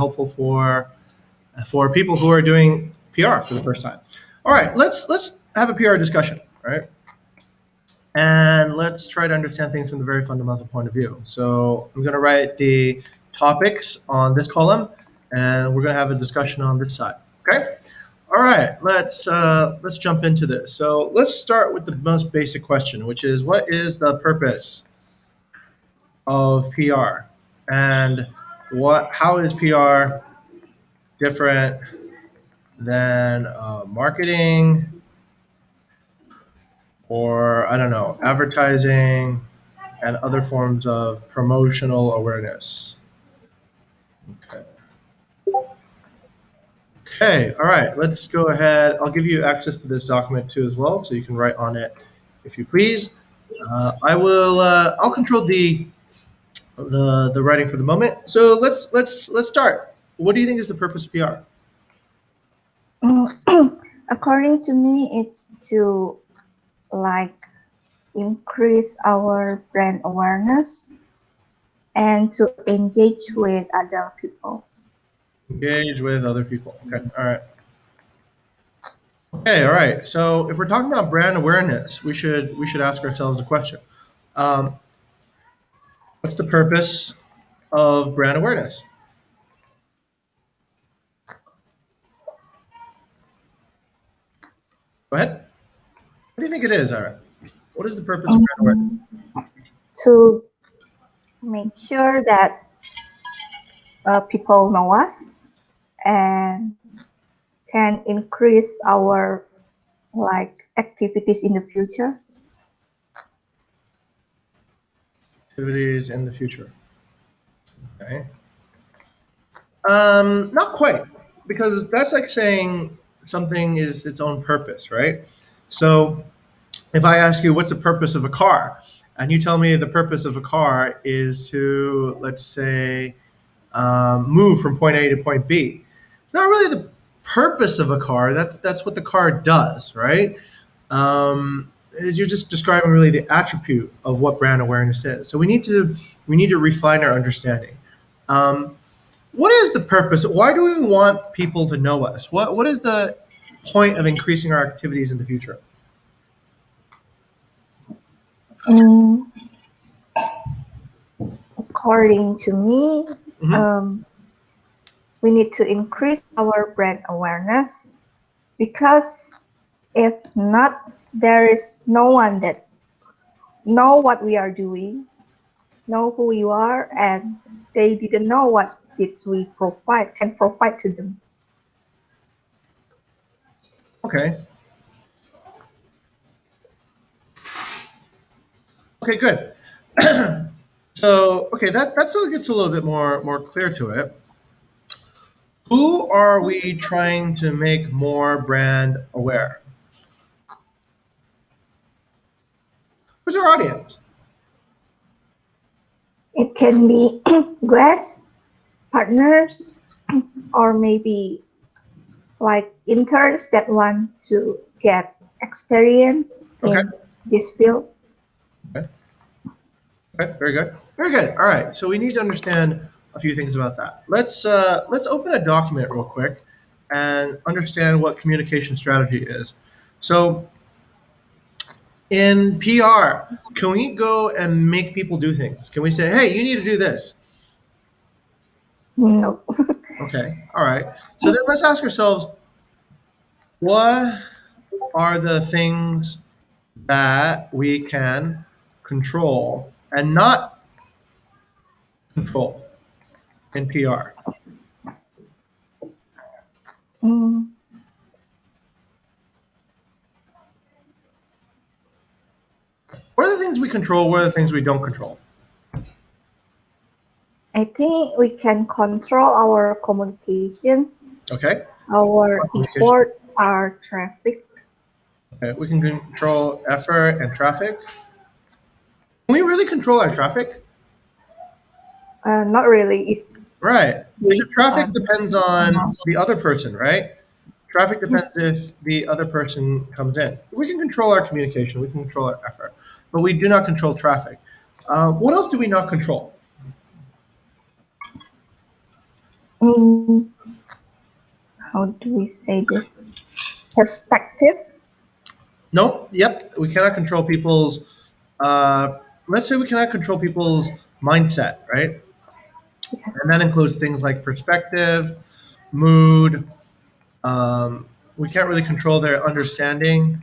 helpful for people who are doing PR for the first time. All right, let's have a PR discussion, right? And let's try to understand things from the very fundamental point of view. So I'm going to write the topics on this column, and we're going to have a discussion on this side. Okay. All right. Let's jump into this. So let's start with the most basic question, which is, what is the purpose of PR, and how is PR different than marketing, or I don't know, advertising, and other forms of promotional awareness. Okay. Okay, all right, let's go ahead. I'll give you access to this document too as well, so you can write on it if you please. I'll control the writing for the moment. So let's start. What do you think is the purpose of PR? According to me, it's to increase our brand awareness and to engage with other people. Engage with other people. Okay, all right. Okay, all right. So if we're talking about brand awareness, we should ask ourselves a question. What's the purpose of brand awareness? Go ahead. What do you think it is, Ira? What is the purpose of brand awareness? To make sure that people know us and can increase our activities in the future. Activities in the future. Okay. Not quite, because that's like saying something is its own purpose, right? So if I ask you what's the purpose of a car, and you tell me the purpose of a car is to, let's say, move from point A to point B, it's not really the purpose of a car. That's what the car does, right? You're just describing really the attribute of what brand awareness is. So we need to refine our understanding. What is the purpose? Why do we want people to know us? What is the point of increasing our activities in the future? According to me, we need to increase our brand awareness, because if not, there is no one that know what we are doing, know who we are, and they didn't know what we can provide to them. Okay. Okay, good. So, okay, that sort of gets a little bit more clear to it. Who are we trying to make more brand aware? Who's our audience? It can be guests, partners, or maybe interns that want to get experience in this field. Okay, very good. Very good. All right, so we need to understand a few things about that. Let's open a document real quick and understand what communication strategy is. So in PR, can we go and make people do things? Can we say, hey, you need to do this? No. Okay, all right. So then let's ask ourselves, what are the things that we can control and not control in PR? What are the things we control? What are the things we don't control? I think we can control our communications. Okay. Our effort, our traffic. Okay, we can control effort and traffic. Can we really control our traffic? Not really. It's right. Because traffic depends on the other person, right? Traffic depends if the other person comes in. We can control our communication. We can control our effort, but we do not control traffic. What else do we not control? mm, how do we say this? Perspective. No, yep, we cannot control people's. Uh, let's say we cannot control people's mindset, right? Yes. And that includes things like perspective, mood. We can't really control their understanding,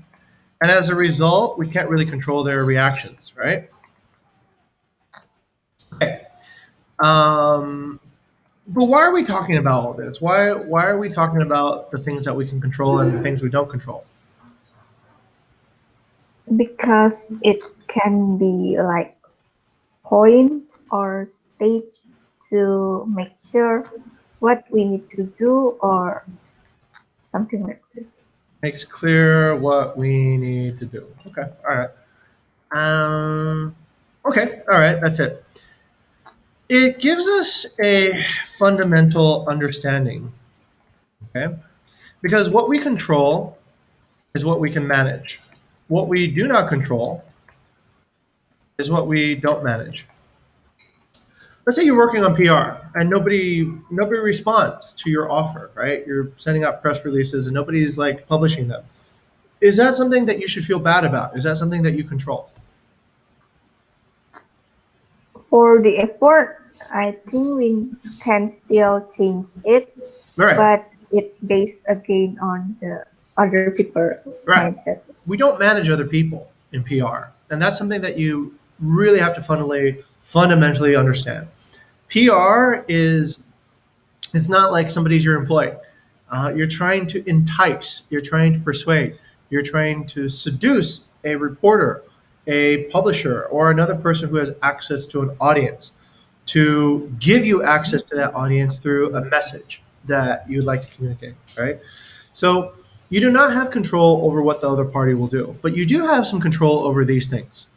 and as a result, we can't really control their reactions, right? Okay. Um, but why are we talking about all this? Why are we talking about the things that we can control and the things we don't control? Because it can be like point or stage to make sure what we need to do or something like this. Makes clear what we need to do. Okay. All right. Um, okay. All right. That's it. It gives us a fundamental understanding. Okay. Because what we control is what we can manage. What we do not control is what we don't manage. Let's say you're working on PR and nobody responds to your offer, right? You're sending out press releases and nobody's like publishing them. Is that something that you should feel bad about? Is that something that you control? For the effort, I think we can still change it, Right. but it's based again on the other people Right. mindset. We don't manage other people in PR, and that's something that you really have to fundamentally understand. PR is it's not like somebody's your employee. You're trying to entice, you're trying to persuade, you're trying to seduce a reporter, a publisher, or another person who has access to an audience to give you access to that audience through a message that you'd like to communicate, right? So you do not have control over what the other party will do, but you do have some control over these things.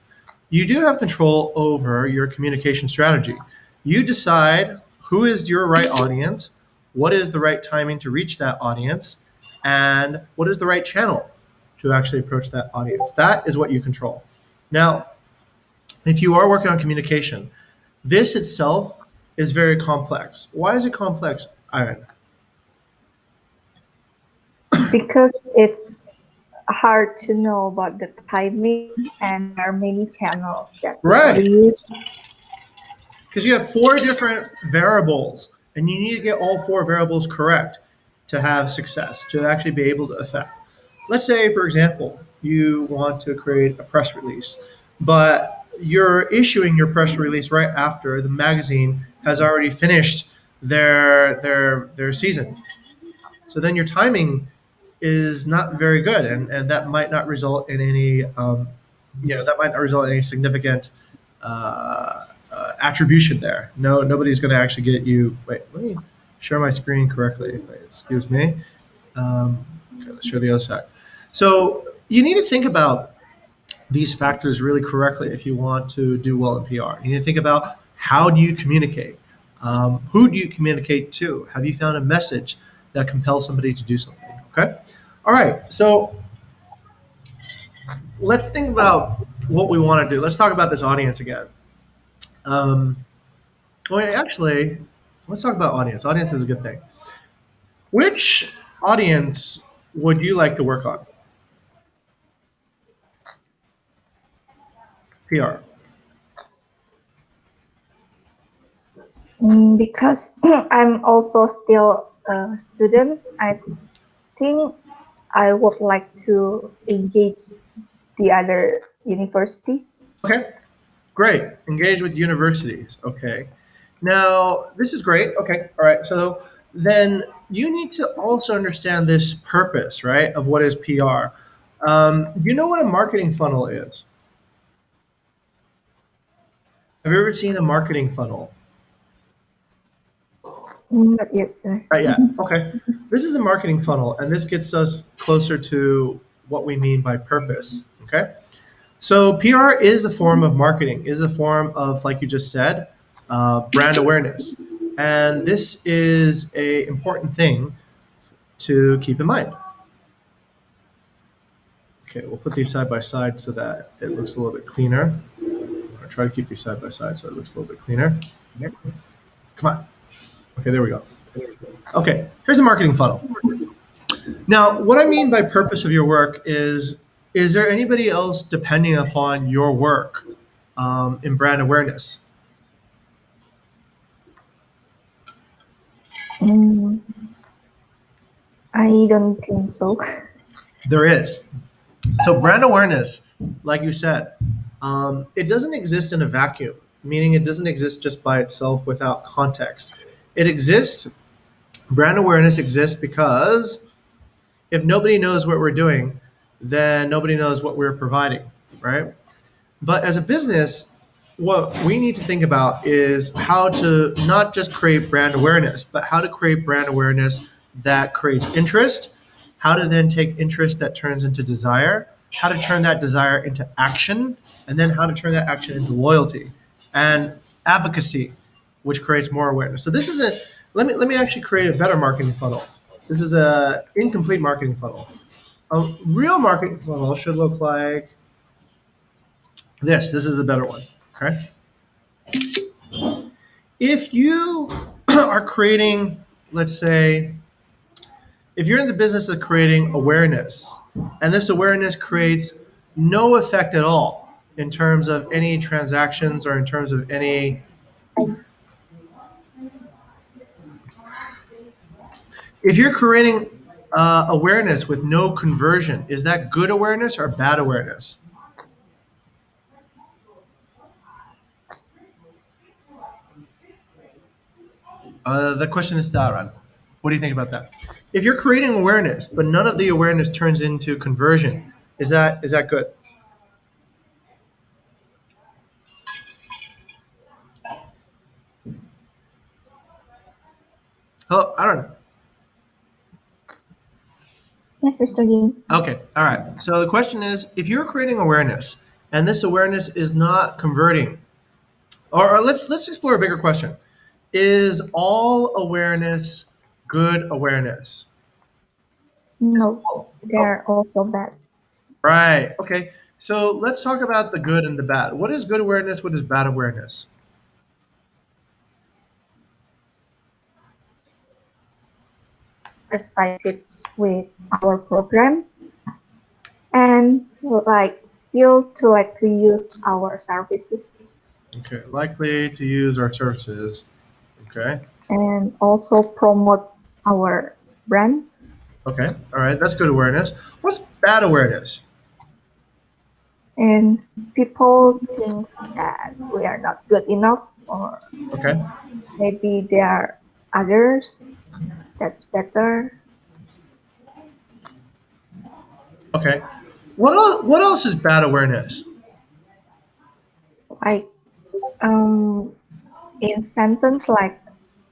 You do have control over your communication strategy. You decide who is your right audience, what is the right timing to reach that audience, and what is the right channel to actually approach that audience. That is what you control. Now, if you are working on communication, this itself is very complex. Why is it complex, Iron? Because it's hard to know about the timing and there are many channels that people Right. use. Because you have four different variables, and you need to get all four variables correct to have success, to actually be able to affect. Let's say, for example, you want to create a press release, but you're issuing your press release right after the magazine has already finished their season. So then your timing is not very good, and that might not result in any that might not result in any significant attribution there. No, nobody's going to actually get you. Wait, let me share my screen correctly. Wait, excuse me. Okay, let's share the other side. So you need to think about these factors really correctly if you want to do well in PR. You need to think about how do you communicate? Who do you communicate to? Have you found a message that compels somebody to do something? Okay. All right. So let's think about what we want to do. Let's talk about this audience again. Um, well, actually, let's talk about audience. Audience is a good thing. Which audience would you like to work on? PR. Because I'm also still a student, I think I would like to engage the other universities. Okay. Great. Engage with universities. Okay. Now, this is great. Okay. All right. So then you need to also understand this purpose, right, of what is PR. You know what a marketing funnel is? Have you ever seen a marketing funnel? Not yet, sir. Right. Yeah. Okay. This is a marketing funnel, and this gets us closer to what we mean by purpose. Okay. So PR is a form of marketing, is a form of, like you just said, brand awareness, and this is a important thing to keep in mind. Okay, we'll put these side by side so that it looks a little bit cleaner. I'll try to keep these side by side so it looks a little bit cleaner. Come on. Okay, there we go. Okay, here's a marketing funnel. Now, what I mean by purpose of your work is there anybody else depending upon your work in brand awareness? Mm, I don't think so. There is. So, brand awareness, like you said, it doesn't exist in a vacuum, meaning it doesn't exist just by itself without context. It exists, brand awareness exists because if nobody knows what we're doing, then nobody knows what we're providing, right? But as a business, what we need to think about is how to not just create brand awareness, but how to create brand awareness that creates interest, how to then take interest that turns into desire, how to turn that desire into action, and then how to turn that action into loyalty and advocacy, which creates more awareness. So this is a let me actually create a better marketing funnel. This is a incomplete marketing funnel. A real marketing funnel should look like this is a better one. Okay. If you are creating, let's say, if you're in the business of creating awareness, and this awareness creates no effect at all in terms of any transactions or in terms of any, if you're creating awareness with no conversion, is that good awareness or bad awareness? The question is Daran. What do you think about that? If you're creating awareness, but none of the awareness turns into conversion, is that good? Oh, I don't know. Yes, Mr. Dean. Okay, all right. So the question is, if you're creating awareness and this awareness is not converting, or let's explore a bigger question: is all awareness good awareness? No, Oh, oh, they're also bad. right. Okay. So let's talk about the good and the bad. What is good awareness? What is bad awareness? Excited with our program and like feel to like to use our services Okay, likely to use our services. Okay. and also promote our brand, Okay. All right. That's good awareness. What's bad awareness? and people thinks that we are not good enough, or Okay. maybe there are others that's better. Okay. What else is bad awareness? Like um in sentence like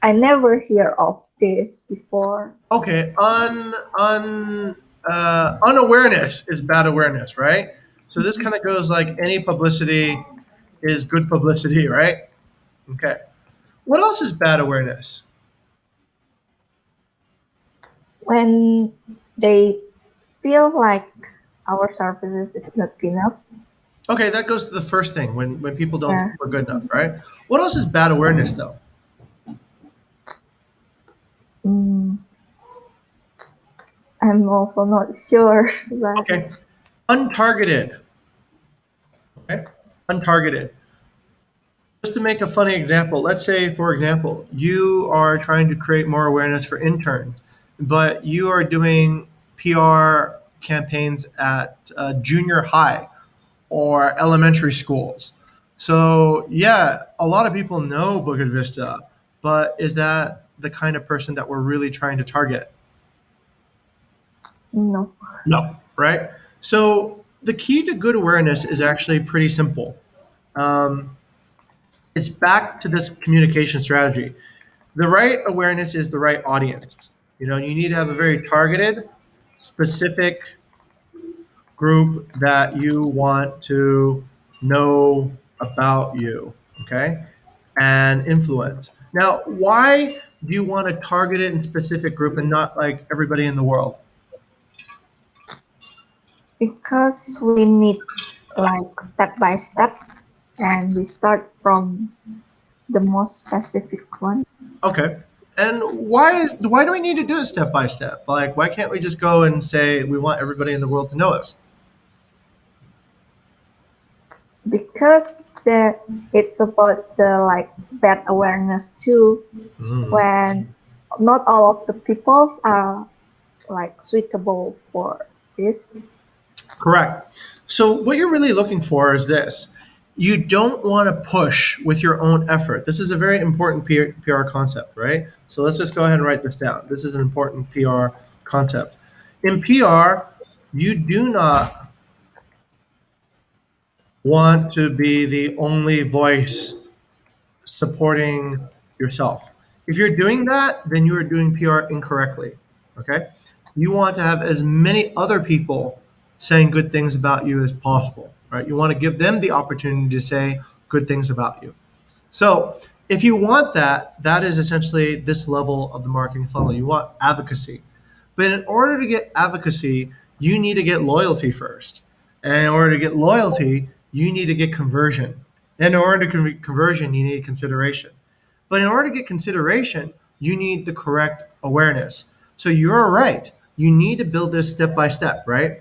I never hear of this before. Okay, unawareness is bad awareness, right? So this kind of goes like any publicity is good publicity, right? Okay. What else is bad awareness? When they feel like our services is not enough. Okay, that goes to the first thing when people don't think Yeah. we're good enough, right? What else is bad awareness though? Mm, I'm also not sure, but Okay, untargeted. Okay, untargeted. Just to make a funny example, let's say, for example, you are trying to create more awareness for interns, but you are doing PR campaigns at junior high or elementary schools. So, yeah, a lot of people know Bukit Vista, but is that the kind of person that we're really trying to target? no. No, right? So, the key to good awareness is actually pretty simple. Um, it's back to this communication strategy. The right awareness is the right audience. You need to have a very targeted, specific group that you want to know about you, okay, and influence. Now, why do you want to target it in specific group and not like everybody in the world? Because we need like step by step and we start from the most specific one. Okay. And why do we need to do it step by step? Like, why can't we just go and say we want everybody in the world to know us? Because it's about the like bad awareness too. Mm. When not all of the peoples are like suitable for this. Correct. So what you're really looking for is this. You don't want to push with your own effort. This is a very important PR concept, right? So let's just go ahead and write this down. This is an important PR concept. In PR, you do not want to be the only voice supporting yourself. If you're doing that, then you are doing PR incorrectly. Okay? You want to have as many other people saying good things about you as possible, right? You want to give them the opportunity to say good things about you. So, if you want that, that is essentially this level of the marketing funnel. You want advocacy. But in order to get advocacy, you need to get loyalty first. And in order to get loyalty, you need to get conversion. And in order to conversion, you need consideration. But in order to get consideration, you need the correct awareness. So you're right. You need to build this step by step, right?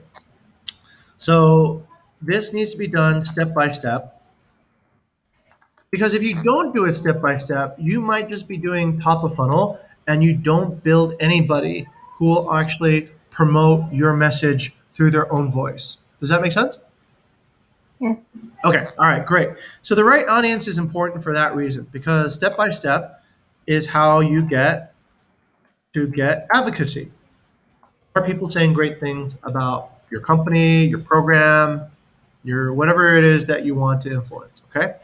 So this needs to be done step by step. Because if you don't do it step by step, you might just be doing top of funnel and you don't build anybody who will actually promote your message through their own voice. Does that make sense? Yes. Okay, all right, great. So the right audience is important for that reason because step by step is how you get advocacy. Are people saying great things about your company, your program, your whatever it is that you want to influence, okay?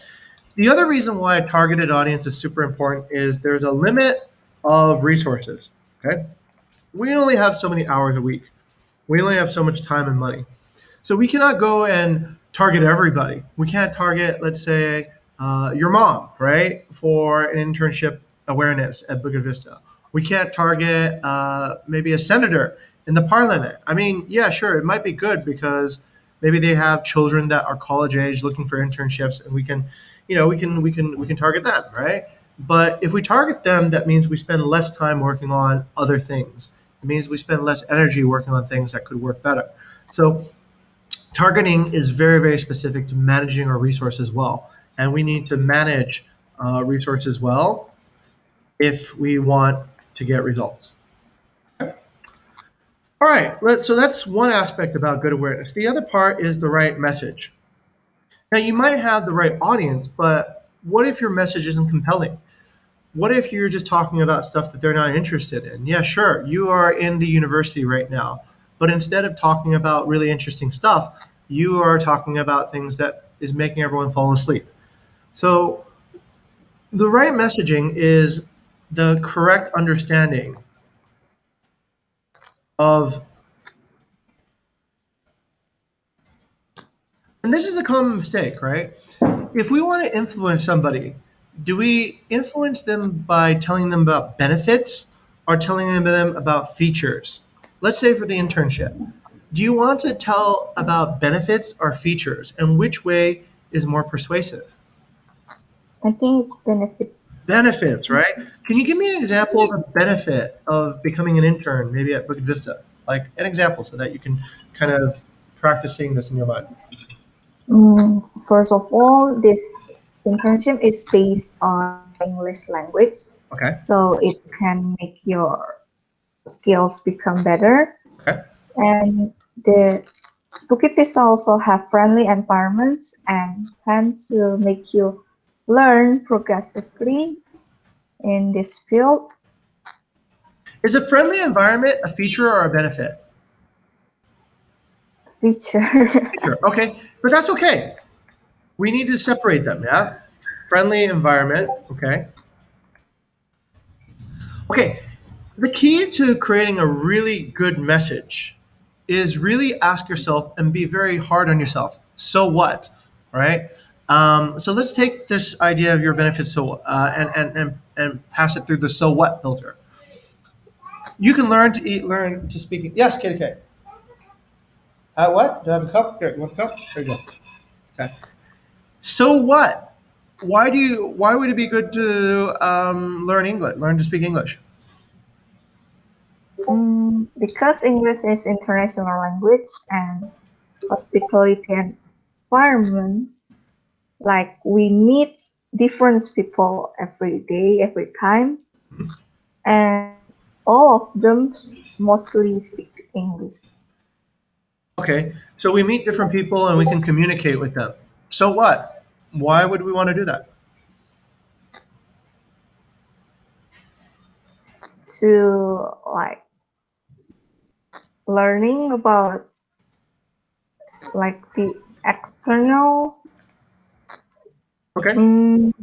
The other reason why a targeted audience is super important is there's a limit of resources. Okay. We only have so many hours a week. We only have so much time and money. So we cannot go and target everybody. We can't target, let's say, your mom, right, for an internship awareness at Bukit Vista. We can't target maybe a senator in the parliament. I mean, yeah, sure, it might be good because maybe they have children that are college age looking for internships, and we can, we can target them, right? But if we target them, that means we spend less time working on other things. It means we spend less energy working on things that could work better. So targeting is very, very specific to managing our resources well. And we need to manage resources well if we want to get results. All right, so that's one aspect about good awareness. The other part is the right message. Now, you might have the right audience, but what if your message isn't compelling? What if you're just talking about stuff that they're not interested in? Yeah, sure, you are in the university right now, but instead of talking about really interesting stuff, you are talking about things that is making everyone fall asleep. So the right messaging is the correct understanding of, and this is a common mistake, right? If we want to influence somebody, do we influence them by telling them about benefits or telling them about features? Let's say for the internship, do you want to tell about benefits or features, and which way is more persuasive? I think it's benefits. Benefits, right? Can you give me an example of a benefit of becoming an intern, maybe at Bukit Vista? Like an example so that you can kind of practice seeing this in your mind. First of all, this internship is based on English language, Okay. so it can make your skills become better. Okay. And the Bukit Vista also have friendly environments and tend to make you learn progressively in this field. Is a friendly environment a feature or a benefit? Feature. Feature. Okay. But that's okay. We need to separate them, yeah? Friendly environment, okay? Okay, the key to creating a really good message is really ask yourself and be very hard on yourself. So what, right? So let's take this idea of your benefits and pass it through the so what filter. You can learn to eat, learn to speak. Yes, Kitty K. What? Do I have a cup? Here, you want a cup? There you go. Okay. So what? Why would it be good to learn English, learn to speak English? Because English is international language and hospitality environment, like we meet different people every day, every time, and all of them mostly speak English. Okay, so we meet different people and we can communicate with them. So what? Why would we want to do that? To like learning about like the external Okay, mm,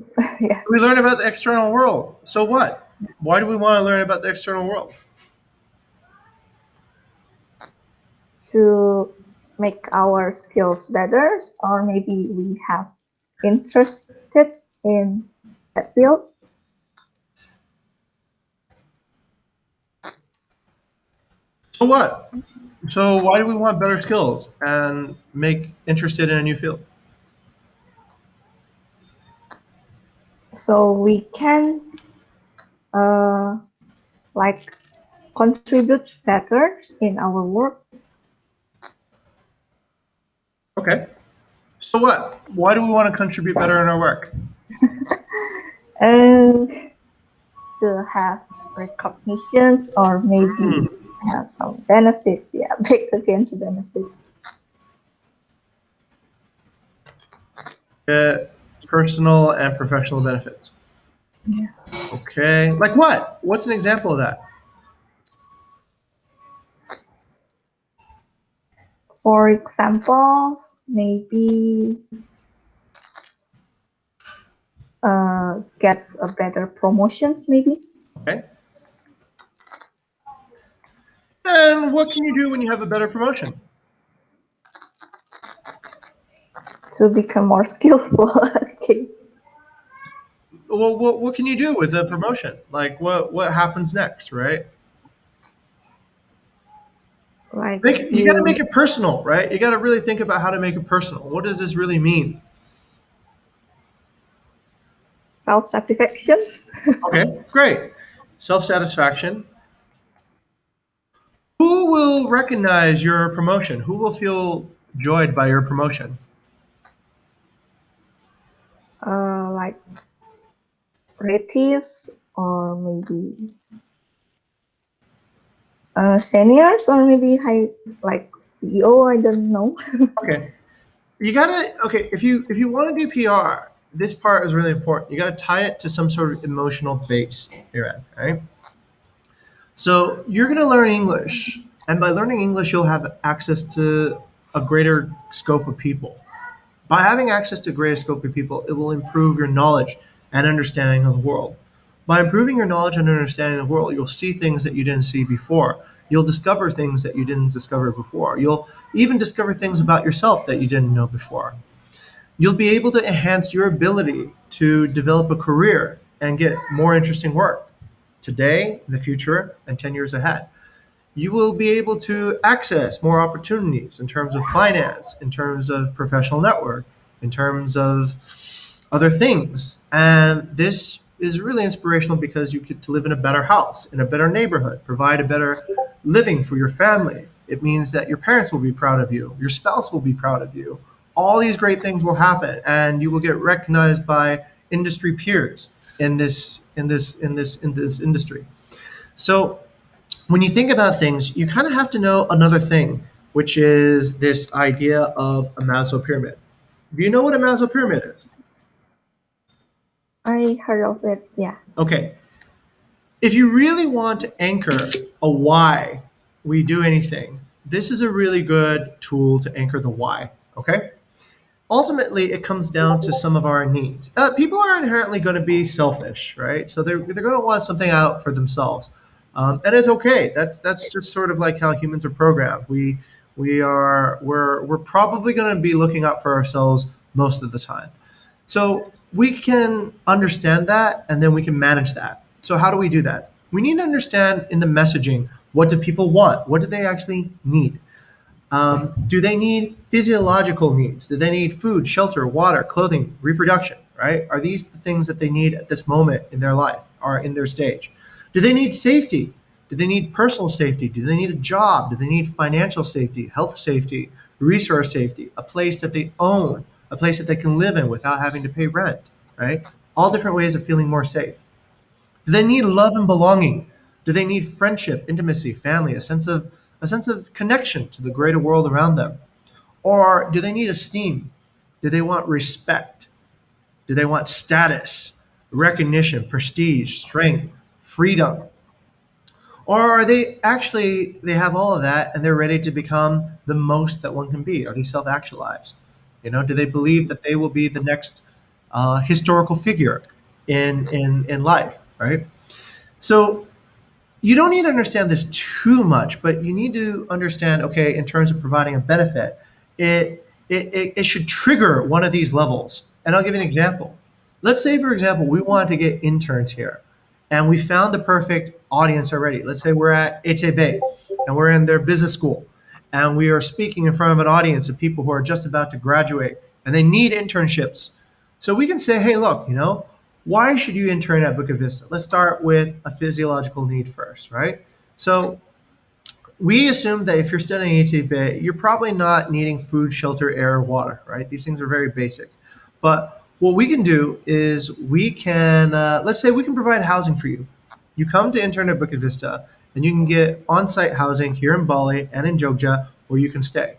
yeah, we learn about the external world. So what? Why do we want to learn about the external world? to make our skills better, or maybe we have interested in that field. So what? So why do we want better skills and make interested in a new field? So we can uh, like contribute better in our work. Okay. So what? Why do we want to contribute better in our work? And to have recognitions or maybe have some benefits. Yeah, back again to benefits. Get personal and professional benefits. Yeah. Okay. Like what? What's an example of that? For examples, maybe get a better promotions, maybe Okay. And what can you do when you have a better promotion? to become more skillful. Okay. Well, what can you do with a promotion? Like what happens next, right? Like You got to make you it personal, right? You got to really think about how to make it personal. What does this really mean? self satisfactions. Okay, great. Self satisfaction. Who will recognize your promotion? Who will feel joyed by your promotion? Like relatives or maybe seniors or maybe high like CEO. I don't know. Okay, you gotta. Okay, if you want to do PR, this part is really important. You gotta tie it to some sort of emotional base you're at, right? So you're going to learn English, and by learning English, you'll have access to a greater scope of people. By having access to a greater scope of people, it will improve your knowledge and understanding of the world. By improving your knowledge and understanding of the world, you'll see things that you didn't see before. You'll discover things that you didn't discover before. You'll even discover things about yourself that you didn't know before. You'll be able to enhance your ability to develop a career and get more interesting work today, in the future, and 10 years ahead. You will be able to access more opportunities in terms of finance, in terms of professional network, in terms of other things. And this is really inspirational because you get to live in a better house, in a better neighborhood, provide a better living for your family. It means that your parents will be proud of you, your spouse will be proud of you. All these great things will happen, and you will get recognized by industry peers in this industry. So when you think about things, you kind of have to know another thing, which is this idea of a Maslow pyramid. Do you know what a Maslow pyramid is? I heard of it. Yeah. Okay. If you really want to anchor a why we do anything, this is a really good tool to anchor the why. Okay. Ultimately, it comes down to some of our needs. People are inherently going to be selfish, right? So they're going to want something out for themselves, and it's okay. That's just sort of like how humans are programmed. We're probably going to be looking out for ourselves most of the time. So we can understand that, and then we can manage that. So how do we do that? We need to understand in the messaging, what do people want? What do they actually need? Do they need physiological needs? Do they need food, shelter, water, clothing, reproduction? Right? Are these the things that they need at this moment in their life or in their stage? Do they need safety? Do they need personal safety? Do they need a job? Do they need financial safety, health safety, resource safety, a place that they own, a place that they can live in without having to pay rent, right? All different ways of feeling more safe. Do they need love and belonging? Do they need friendship, intimacy, family, a sense of connection to the greater world around them? Or do they need esteem? Do they want respect? Do they want status, recognition, prestige, strength, freedom? Or are they actually, they have all of that and they're ready to become the most that one can be? Are they self actualized? Do they believe that they will be the next historical figure in life, right? So you don't need to understand this too much, but you need to understand, okay, in terms of providing a benefit, it should trigger one of these levels. And I'll give you an example. Let's say, for example, we wanted to get interns here and we found the perfect audience already. Let's say we're at HAB and we're in their business school and we are speaking in front of an audience of people who are just about to graduate and they need internships. So we can say, hey, look, why should you intern at Bukit Vista? Let's start with a physiological need first, right? So we assume that if you're studying ATB, you're probably not needing food, shelter, air, water, right? These things are very basic. But what we can do is we can, let's say we can provide housing for you. You come to intern at Bukit Vista and you can get on-site housing here in Bali and in Jogja where you can stay.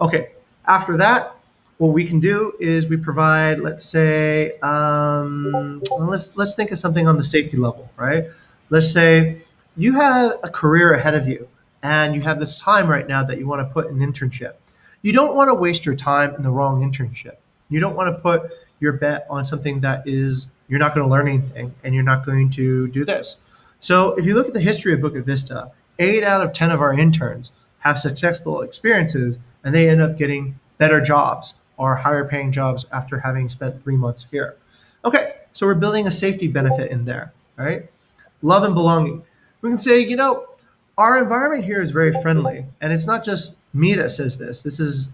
Okay, after that, what we can do is we provide, let's say, let's think of something on the safety level, right? Let's say you have a career ahead of you, and you have this time right now that you want to put in internship. You don't want to waste your time in the wrong internship. You don't want to put your bet on something that is you're not going to learn anything, and you're not going to do this. So if you look at the history of Bukit Vista, 8 out of 10 of our interns have successful experiences, and they end up getting better jobs or higher paying jobs after having spent 3 months here. Okay, so we're building a safety benefit in there, right? Love and belonging. We can say, our environment here is very friendly, and it's not just me that says this. This is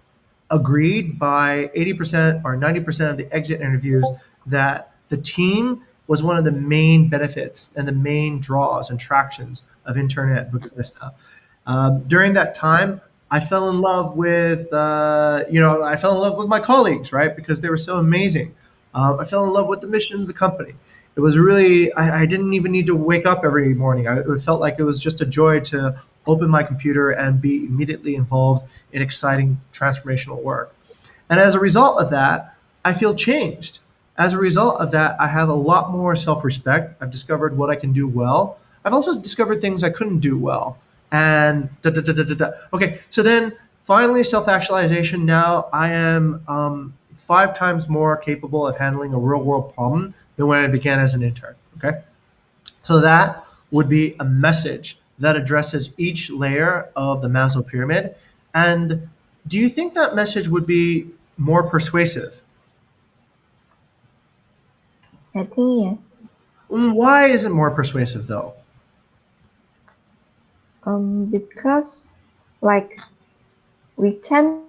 agreed by 80% or 90% of the exit interviews that the team was one of the main benefits and the main draws and tractions of internet at Bukit Vista. During that time, I fell in love with, I fell in love with my colleagues, right? Because they were so amazing. I fell in love with the mission of the company. It was really, I didn't even need to wake up every morning. It felt like it was just a joy to open my computer and be immediately involved in exciting transformational work. And as a result of that, I feel changed. As a result of that, I have a lot more self respect. I've discovered what I can do well. I've also discovered things I couldn't do well. And da, da, da, da, da, da. Okay, so then finally, self actualization. Now I am 5 times more capable of handling a real world problem than when I began as an intern. Okay, so that would be a message that addresses each layer of the Maslow pyramid. And do you think that message would be more persuasive? I think yes. Why is it more persuasive though? Because like we can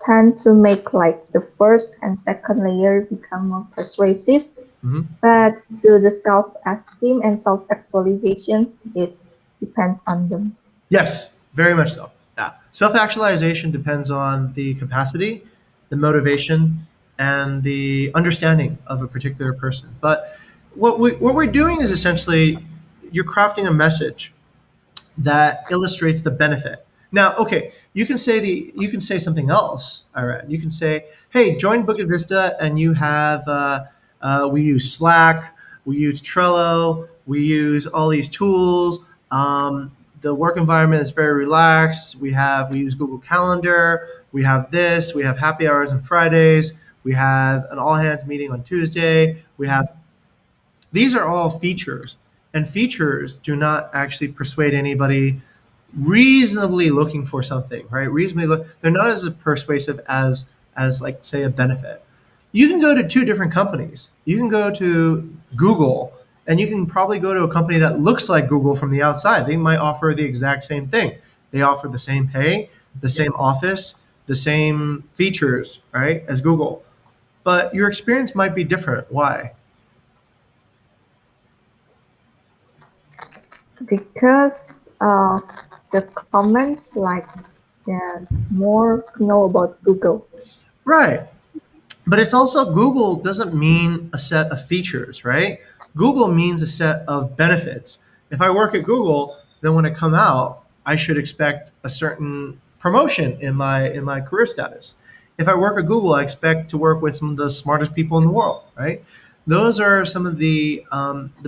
tend to make like the first and second layer become more persuasive, Hmm. but to the self-esteem and self-actualizations, it depends on them. Yes, very much so. Yeah. Self actualization depends on the capacity, the motivation, and the understanding of a particular person. But what we're doing is essentially you're crafting a message that illustrates the benefit. Now, okay, you can say something else, Irad. You can say, "Hey, join Bukit Vista, and you have we use Slack, we use Trello, we use all these tools. The work environment is very relaxed. We use Google Calendar. We have this. We have happy hours on Fridays. We have an all hands meeting on Tuesday. We have these are all features, and features do not actually persuade anybody reasonably looking for something, right? They're not as persuasive as like say a benefit. You can go to two different companies. You can go to Google, and you can probably go to a company that looks like Google from the outside. They might offer the exact same thing. They offer the same pay, the same office, the same features, right, as Google. But your experience might be different. Why? Because the comments like yeah, more know about Google. Right. But it's also Google doesn't mean a set of features, right? Google means a set of benefits. If I work at Google, then when I come out, I should expect a certain promotion in my career status. If I work at Google, I expect to work with some of the smartest people in the world, right? Those are some of the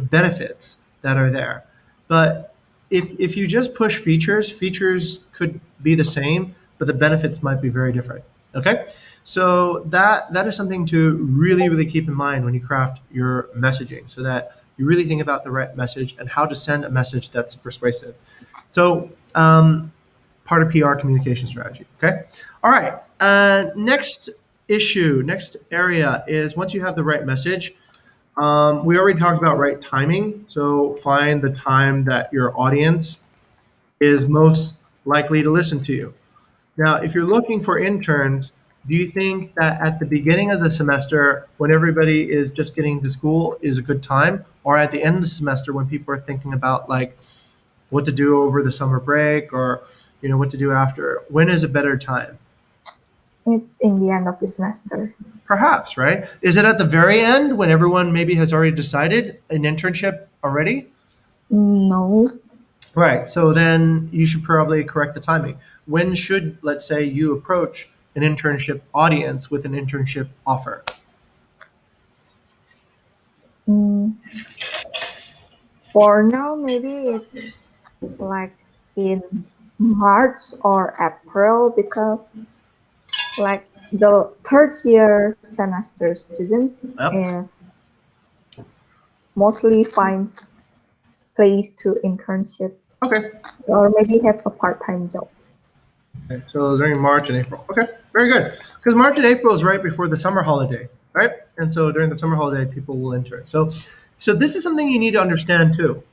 benefits that are there. But if you just push features, features could be the same, but the benefits might be very different. Okay, so that is something to really keep in mind when you craft your messaging, so that you really think about the right message and how to send a message that's persuasive. So part of PR communication strategy. Okay, all right. Next issue, next area is once you have the right message. We already talked about right timing. So find the time that your audience is most likely to listen to you. Now, if you're looking for interns, do you think that at the beginning of the semester, when everybody is just getting to school, is a good time, or at the end of the semester when people are thinking about like what to do over the summer break, or what to do after? When is a better time? It's in the end of the semester. Perhaps, right? Is it at the very end when everyone maybe has already decided an internship already? No, Right. So then you should probably correct the timing. When should, let's say, you approach an internship audience with an internship offer? mm, for now maybe it's like in March or April because like the third year semester students Yep. is mostly finds place to internship Okay. or maybe have a part-time job. Okay. So during March and April. Okay. Very good. Because March and April is right before the summer holiday, right? And so during the summer holiday, people will intern. So this is something you need to understand too.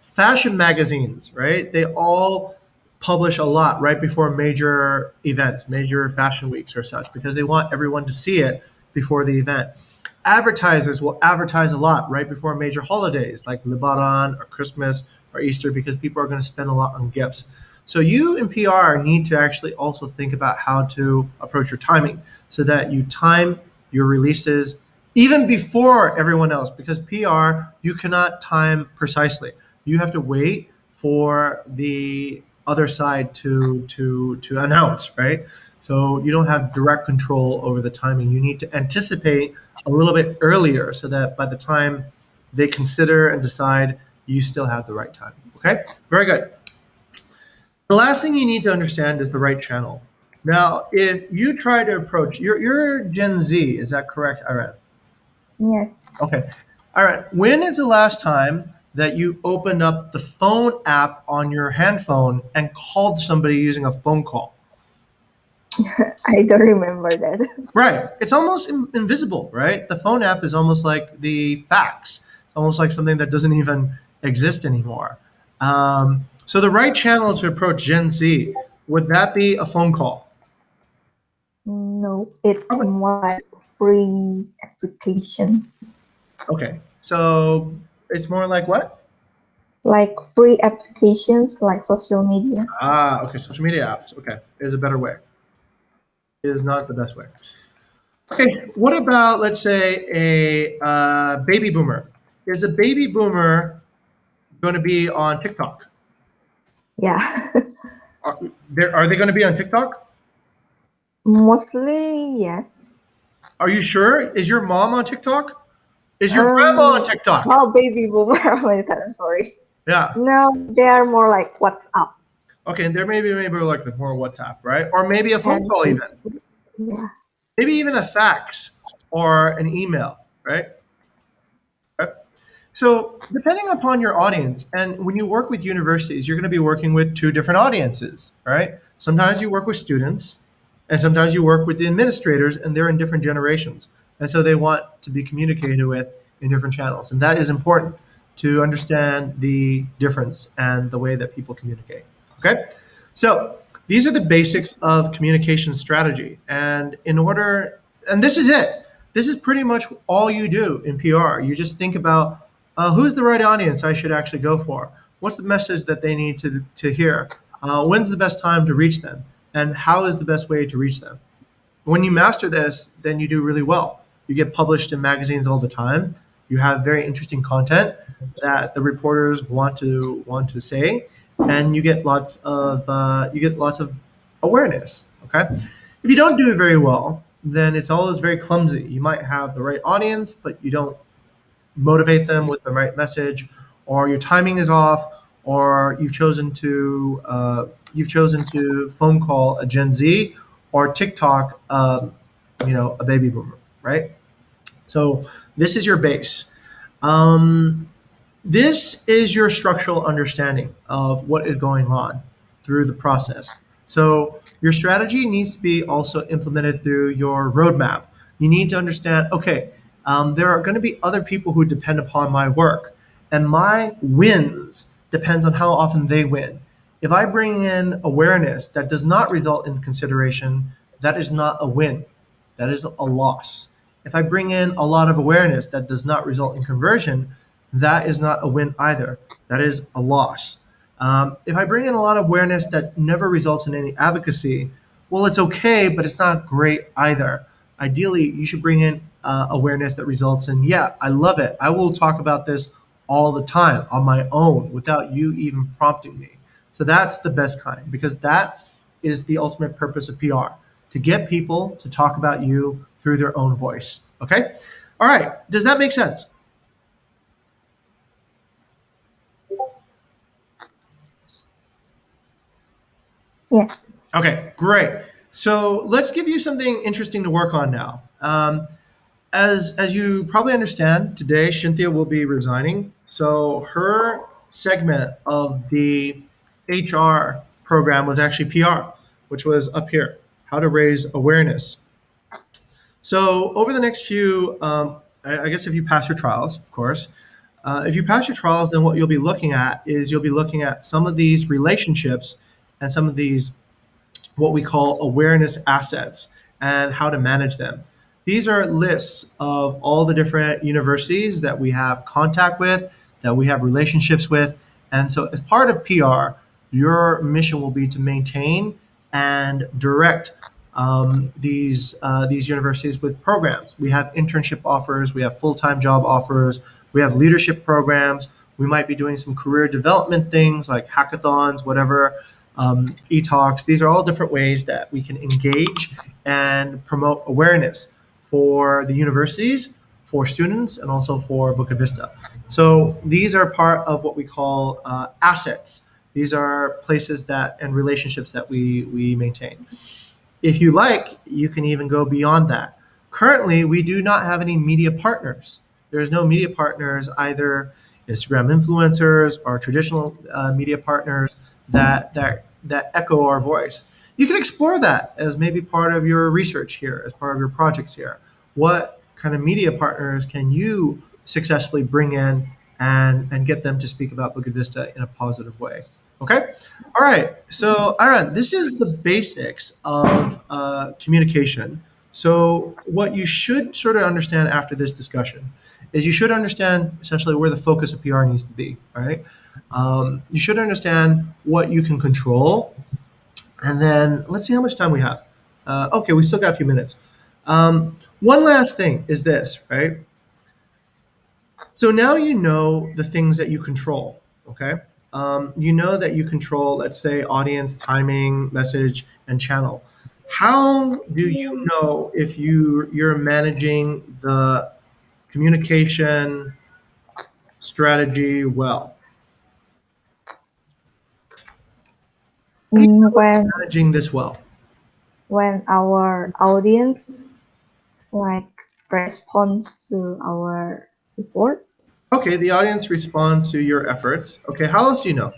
Fashion magazines, right? They all publish a lot right before major events, major fashion weeks or such, because they want everyone to see it before the event. Advertisers will advertise a lot right before major holidays like Lebaran or Christmas or Easter, because people are going to spend a lot on gifts. So you in PR need to actually also think about how to approach your timing so that you time your releases even before everyone else, because PR you cannot time precisely. You have to wait for the other side to announce, right? So you don't have direct control over the timing. You need to anticipate a little bit earlier so that by the time they consider and decide, you still have the right time. Okay, very good. The last thing you need to understand is the right channel. Now, if you try to approach, you're Gen Z, is that correct, Aaron? Yes, Okay. All right. When is the last time that you opened up the phone app on your handphone and called somebody using a phone call? I don't remember that. Right. It's almost invisible, right? The phone app is almost like the fax. It's almost like something that doesn't even exist anymore. So the right channel to approach Gen Z, would that be a phone call? No, it's Okay. more like free application, Okay. So it's more like what? like free applications like social media. Ah, okay. Social media apps. Okay. Is a better way. Is not the best way. Okay. What about, let's say, a baby boomer? Is a baby boomer going to be on TikTok? Yeah, Are, are they going to be on TikTok? mostly yes. Are you sure? Is your mom on TikTok? Is your grandma on Um, TikTok? well, baby boomer. Oh my God, I'm sorry. Yeah. No, they are more like WhatsApp Okay. And there maybe like the more WhatsApp, right? Or maybe a phone and call even. Facebook. Yeah. Maybe even a fax or an email, right? Okay. So, depending upon your audience, and when you work with universities, you're going to be working with two different audiences, right? Sometimes you work with students, and sometimes you work with the administrators, and they're in different generations. And so they want to be communicated with in different channels. And that is important to understand the difference and the way that people communicate. Okay? So, these are the basics of communication strategy. And this is it. This is pretty much all you do in PR. You just think about who's the right audience I should actually go for? What's the message that they need to hear? When's the best time to reach them? And how is the best way to reach them? When you master this, then you do really well. You get published in magazines all the time. You have very interesting content that the reporters want to say, and you get lots of awareness. Okay, if you don't do it very well, then it's always very clumsy. You might have the right audience, but you don't motivate them with the right message, or your timing is off, or you've chosen to phone call a Gen Z or TikTok, a baby boomer, right? So this is your base. Um, this is your structural understanding of what is going on through the process. So your strategy needs to be also implemented through your roadmap. You need to understand, okay, there are going to be other people who depend upon my work, and my wins depends on how often they win. If I bring in awareness that does not result in consideration, that is not a win. That is a loss. If I bring in a lot of awareness that does not result in conversion, that is not a win either. That is a loss. If I bring in a lot of awareness that never results in any advocacy, well, it's okay, but it's not great either. Ideally, you should bring in awareness that results in, yeah, I love it. I will talk about this all the time on my own without you even prompting me. So that's the best kind, because that is the ultimate purpose of PR, to get people to talk about you through their own voice. Okay? All right. Does that make sense? Yes. Okay, great. So let's give you something interesting to work on now. As you probably understand, today Cynthia will be resigning. So her segment of the HR program was actually PR, which was up here, how to raise awareness. So over the next few, I guess if you pass your trials, of course, if you pass your trials, then what you'll be looking at is you'll be looking at some of these relationships and some of these what we call awareness assets and how to manage them. These are lists of all the different universities that we have contact with, that we have relationships with. And so, as part of PR, your mission will be to maintain and direct these universities with programs. We have internship offers, we have full time job offers, we have leadership programs. We might be doing some career development things like hackathons, whatever, e-talks. These are all different ways that we can engage and promote awareness for the universities, for students, and also for Bukit Vista. So these are part of what we call assets. These are places that and relationships that we maintain. If you like, you can even go beyond that. Currently, we do not have any media partners. There's no media partners, either Instagram influencers or traditional media partners that echo our voice. You can explore that as maybe part of your research here, as part of your projects here. What kind of media partners can you successfully bring in and get them to speak about Bukit Vista in a positive way? Okay. All right. So, Aaron, this is the basics of communication. So, what you should sort of understand after this discussion is you should understand essentially where the focus of PR needs to be. All right. You should understand what you can control. And then let's see how much time we have. Okay, we still got a few minutes. One last thing is this, right? So now you know the things that you control, okay? You know that you control, let's say, audience, timing, message, and channel. How do you know if you're managing the communication strategy well? How do you Mm, know if when you're managing this well? when our audience like responds to our report, Okay, the audience responds to your efforts. Okay, how else do you know?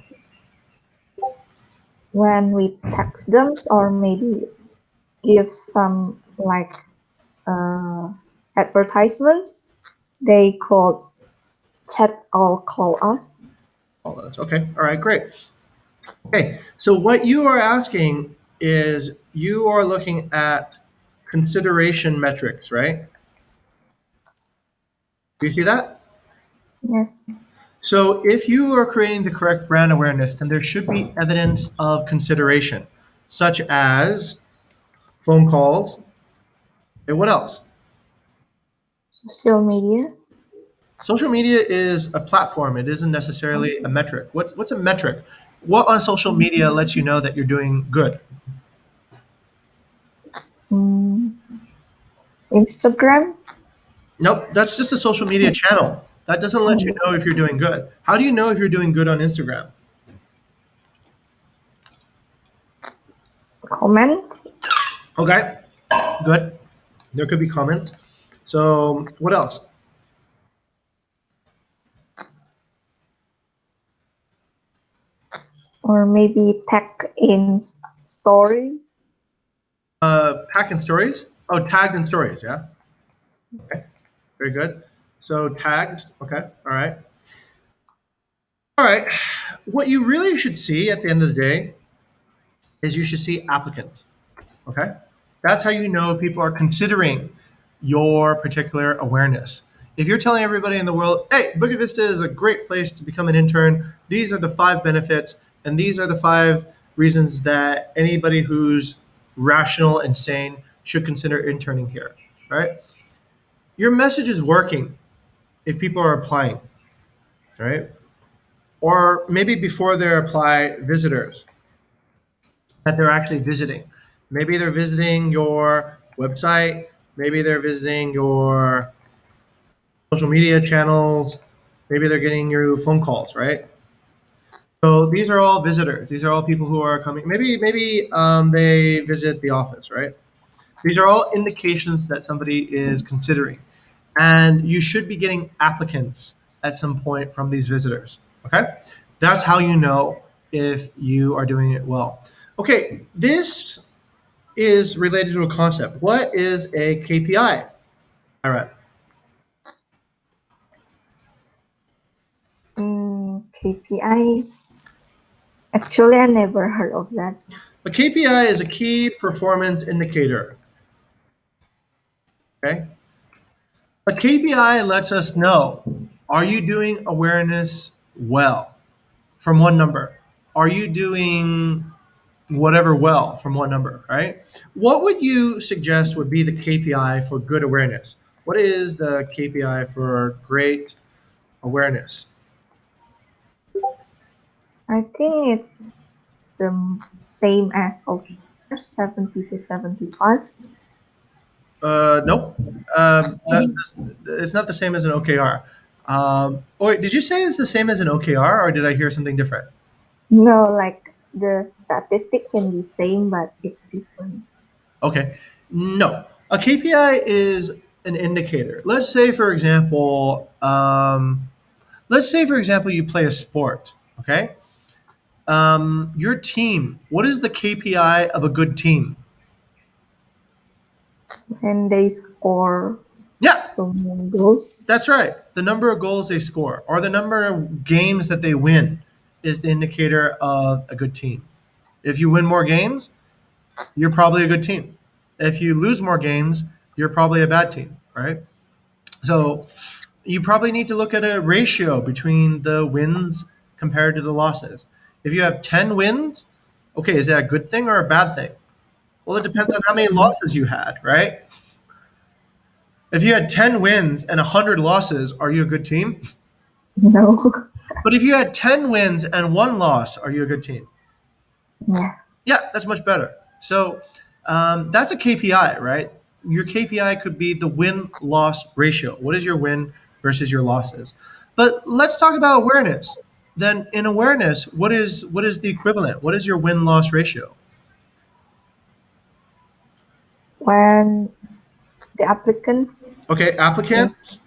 when we text them or maybe give some like advertisements, they chat or call us. All those. Okay, all right, great. Okay, so what you are asking is you are looking at consideration metrics, right? Do you see that? Yes. So if you are creating the correct brand awareness, then there should be evidence of consideration, such as phone calls. And what else? Social media. Social media is a platform. It isn't necessarily a metric. What's a metric? What on social media lets you know that you're doing good? Mm, Instagram. Nope, that's just a social media channel. That doesn't let you know if you're doing good. How do you know if you're doing good on Instagram? Comments. Okay, good. There could be comments. So what else? Or maybe tag in stories. Pack in stories. Oh, tagged in stories. Yeah. Okay. Very good. So tagged. Okay. All right. All right. What you really should see at the end of the day is you should see applicants. Okay. That's how you know people are considering your particular awareness. If you're telling everybody in the world, hey, Bukit Vista is a great place to become an intern, these are the 5 benefits, and these are the 5 reasons that anybody who's rational and sane should consider interning here, right? Your message is working if people are applying, right? Or maybe before they apply, visitors that they're actually visiting. Maybe they're visiting your website, maybe they're visiting your social media channels, maybe they're getting your phone calls, right? So these are all visitors. These are all people who are coming. Maybe they visit the office, right? These are all indications that somebody is considering, and you should be getting applicants at some point from these visitors. Okay, that's how you know if you are doing it well. Okay, this is related to a concept. What is a KPI? All right. KPI. Actually, I never heard of that. A KPI is a key performance indicator. Okay. A KPI lets us know, are you doing awareness well from one number? Are you doing whatever well from one number, right? What would you suggest would be the KPI for good awareness? What is the KPI for great awareness? I think it's the same as OKRs, 70 to 75. Nope. It's not the same as an OKR. Wait, did you say it's the same as an OKR, or did I hear something different? No, like the statistic can be same, but it's different. Okay. No. A KPI is an indicator. Let's say for example, you play a sport. Okay. Your team. What is the KPI of a good team? And they score Yeah, so many goals. that's right. The number of goals they score or the number of games that they win is the indicator of a good team. If you win more games, you're probably a good team. If you lose more games, you're probably a bad team, right? So you probably need to look at a ratio between the wins compared to the losses. If you have 10 wins, okay, is that a good thing or a bad thing? Well, it depends on how many losses you had, right? If you had 10 wins and 100 losses, are you a good team? No. But if you had 10 wins and 1 loss, are you a good team? Yeah. Yeah, that's much better. So that's a KPI, right? Your KPI could be the win loss ratio. What is your win versus your losses? But let's talk about awareness. Then in awareness, what is the equivalent? What is your win loss ratio? When the applicants, Okay, yes, applicants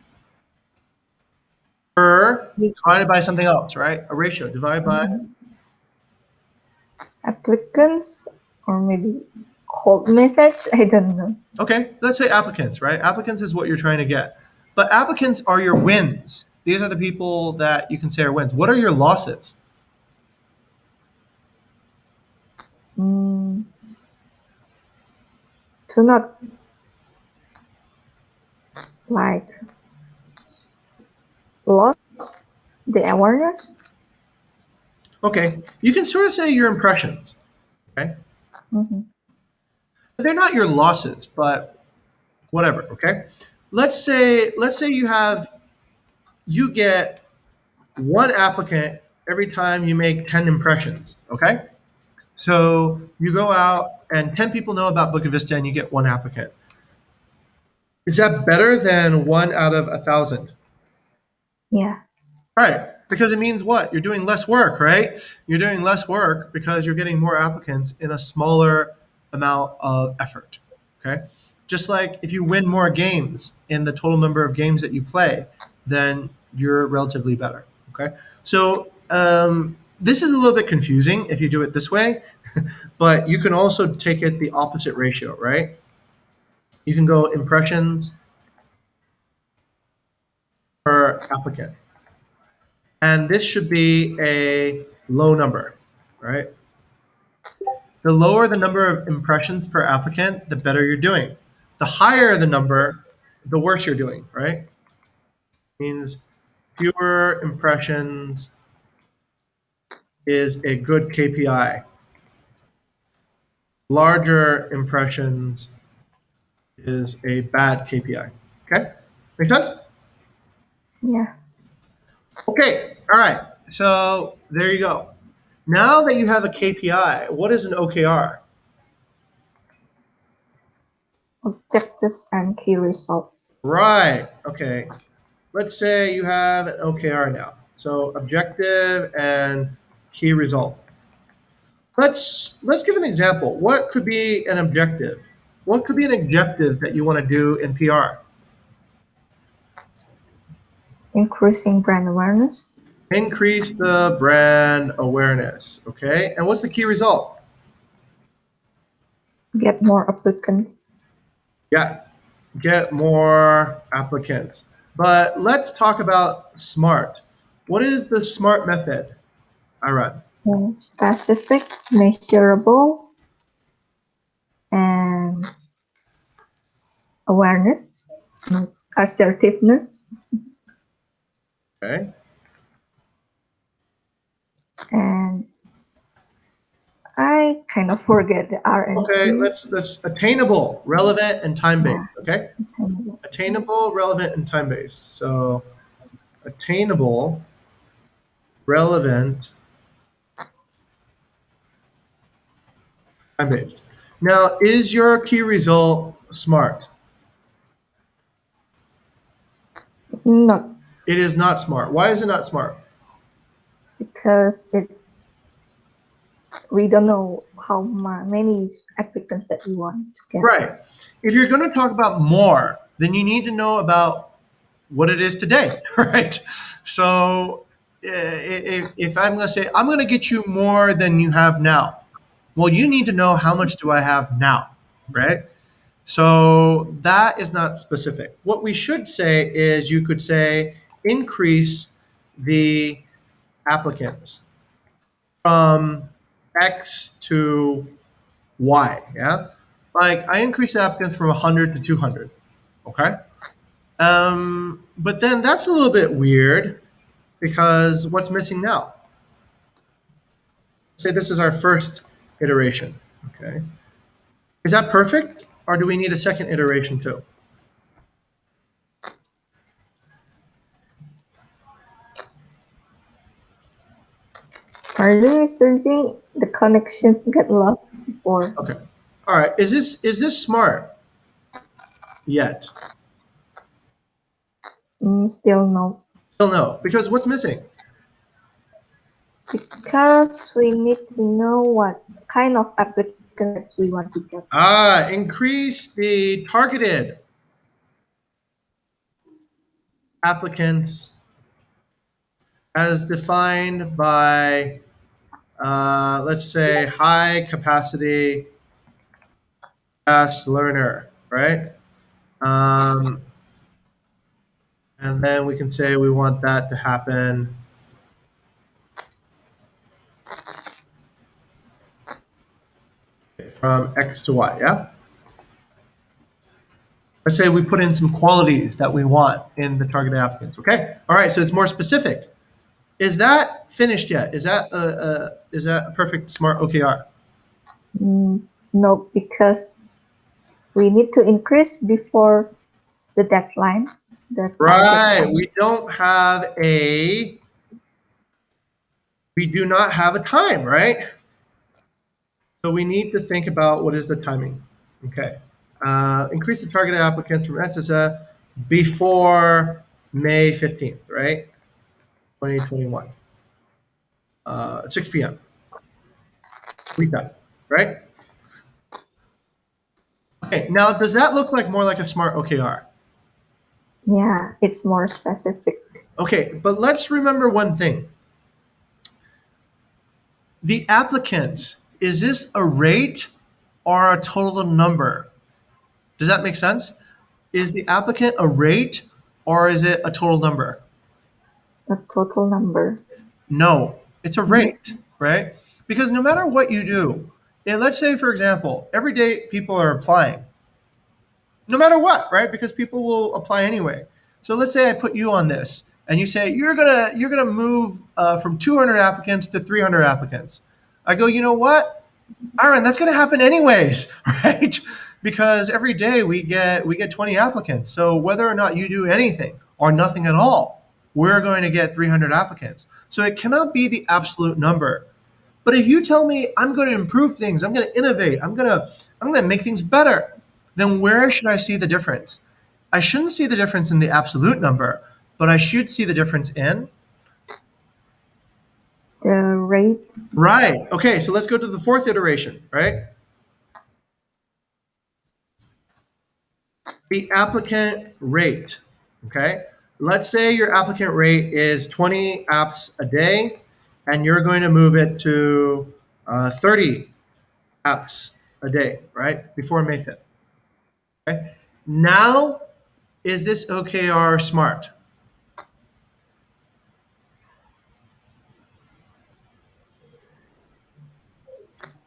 per the divided by something else, right? A ratio divided by. applicants, or maybe cold message, I don't know. Okay, let's say applicants, right? Applicants is what you're trying to get. But applicants are your wins. These are the people that you can say are wins. What are your losses? Mm, to not like lost. The awareness. Okay, you can sort of say your impressions. Okay, Mm-hmm. they're not your losses, but whatever. Okay, let's say you get one applicant every time you make 10 impressions. Okay, so you go out and 10 people know about Bukit Vista and you get one applicant. Is that better than 1 out of 1,000? Yeah. Right. Because it means what? You're doing less work, right? You're doing less work because you're getting more applicants in a smaller amount of effort. Okay. Just like if you win more games in the total number of games that you play, then you're relatively better. Okay. So this is a little bit confusing if you do it this way, but you can also take it the opposite ratio, right? You can go impressions per applicant. And this should be a low number, right? The lower the number of impressions per applicant, the better you're doing. The higher the number, the worse you're doing, right? Means fewer impressions is a good KPI. Larger impressions is a bad KPI. Okay? Make sense? Yeah. Okay. All right. So there you go. Now that you have a KPI, what is an OKR? Objectives and key results. Right. Okay. Let's say you have an OKR now. So objective and key result. Let's give an example. What could be an objective? What could be an objective that you want to do in PR? Increasing brand awareness. Increase the brand awareness. Okay. And what's the key result? Get more applicants. Yeah. Get more applicants. But let's talk about SMART. What is the SMART method I run? Specific, measurable, and awareness, assertiveness, Okay. and I kind of forget the R and Okay, T. let's attainable, relevant, and time Yeah. based. Okay, attainable, relevant, and time based. So attainable, relevant, time based. Now, is your key result SMART? Not It is not SMART. Why is it not SMART? because we don't know how many applicants that we want to get. Right. If you're going to talk about more, then you need to know about what it is today, right? So if I'm going to say, I'm going to get you more than you have now, well, you need to know how much do I have now, right? So that is not specific. What we should say is you could say increase the applicants from X to Y, yeah? Like I increase the applicants from 100 to 200, okay? But then that's a little bit weird because what's missing now? Say this is our first iteration, okay? Is that perfect or do we need a second iteration too? Are you researching? The connections get lost before. Okay. All right. Is this smart yet? Still no. Still no. Because what's missing? Because we need to know what kind of applicant we want to get. Increase the targeted applicants as defined by, let's say, high capacity fast learner, right? Um, and then we can say we want that to happen from X to Y, yeah? Let's say we put in some qualities that we want in the targeted applicants, okay? All right, so it's more specific. Is that finished yet? Is that a perfect smart OKR? No, because we need to increase before the deadline, the time Right. deadline. We do not have a time, right? So we need to think about what is the timing. Okay. Increase the targeted applicants from ETSA before May 15th, right? 2021. 6 p.m. Weekend, right? Okay. Now, does that look like more like a smart OKR? Yeah, it's more specific. Okay, but let's remember one thing. The applicant, is this a rate or a total number? Does that make sense? Is the applicant a rate or is it a total number? A total number. No, it's a Mhm. rate, right? Because no matter what you do, let's say, for example, every day people are applying, no matter what, right? Because people will apply anyway. So let's say I put you on this, and you say you're gonna move from 200 applicants to 300 applicants. I go, you know what, Aaron, that's gonna happen anyways, right? Because every day we get 20 applicants. So whether or not you do anything or nothing at all, we're going to get 300 applicants. So it cannot be the absolute number. But if you tell me I'm going to improve things, I'm going to innovate, I'm going to make things better, then where should I see the difference? I shouldn't see the difference in the absolute number, but I should see the difference in. The rate. Right. Okay, so let's go to the fourth iteration, right? The applicant rate. Okay. Let's say your applicant rate is 20 apps a day, and you're going to move it to 30 apps a day, right? Before May 5th. Okay. Now, is this OKR smart?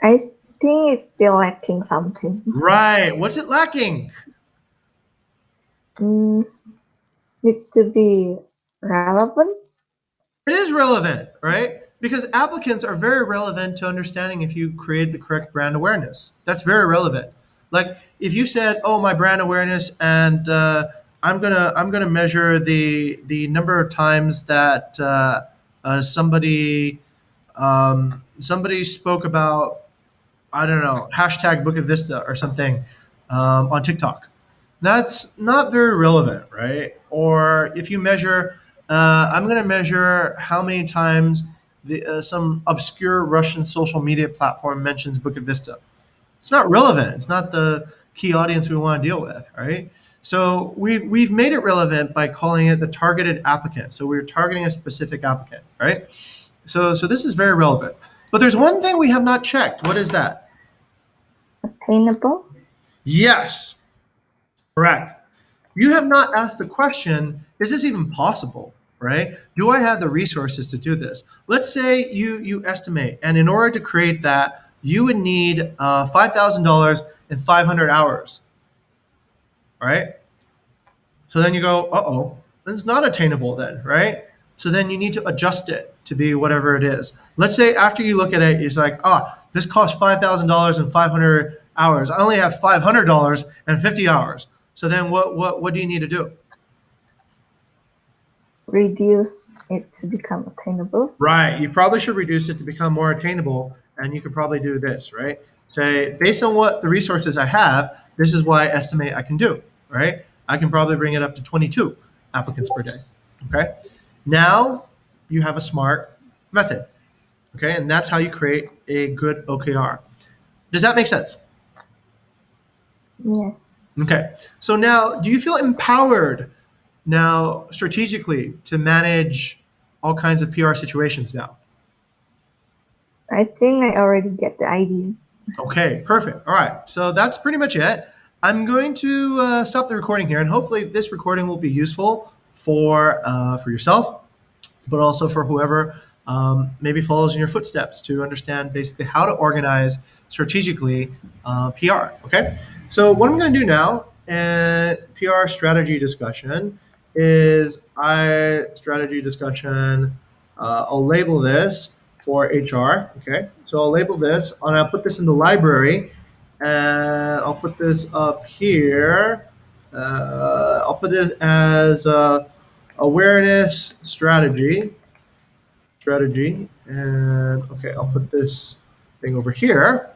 I think it's still lacking something. Right. What's it lacking? Mm, needs to be relevant. It is relevant, right? Because applicants are very relevant to understanding if you create the correct brand awareness. That's very relevant. Like if you said, "Oh, my brand awareness," and I'm gonna measure the number of times that somebody spoke about, I don't know, hashtag Bukit Vista or something on TikTok. That's not very relevant, right? Or if you measure, I'm going to measure how many times some obscure Russian social media platform mentions Bukit Vista. It's not relevant. It's not the key audience we want to deal with, right? So we've made it relevant by calling it the targeted applicant. So we're targeting a specific applicant, right? So this is very relevant. But there's one thing we have not checked. What is that? Attainable. Yes, correct. You have not asked the question, is this even possible? Right? Do I have the resources to do this? Let's say you estimate, and in order to create that, you would need $5,000 in 500 hours, right? So then you go, uh-oh, it's not attainable then, right? So then you need to adjust it to be whatever it is. Let's say after you look at it, it's like, this costs $5,000 in 500 hours. I only have $500 and 50 hours. So then what do you need to do? Reduce it to become attainable. Right. You probably should reduce it to become more attainable. And you could probably do this, right? Say, based on what the resources I have, this is what I estimate I can do, right? I can probably bring it up to 22 applicants per day. Okay. Now you have a smart method. Okay. And that's how you create a good OKR. Does that make sense? Yes. Okay. So now, do you feel empowered now strategically to manage all kinds of PR situations now? I think I already get the ideas. Okay, perfect. All right, so that's pretty much it. I'm going to stop the recording here, and hopefully, this recording will be useful for yourself, but also for whoever maybe follows in your footsteps to understand basically how to organize strategically PR. Okay, so what I'm going to do now, PR strategy discussion, is I strategy discussion. I'll label this for HR. Okay, so I'll label this and I'll put this in the library, and I'll put this up here. I'll put it as awareness strategy, and okay, I'll put this thing over here.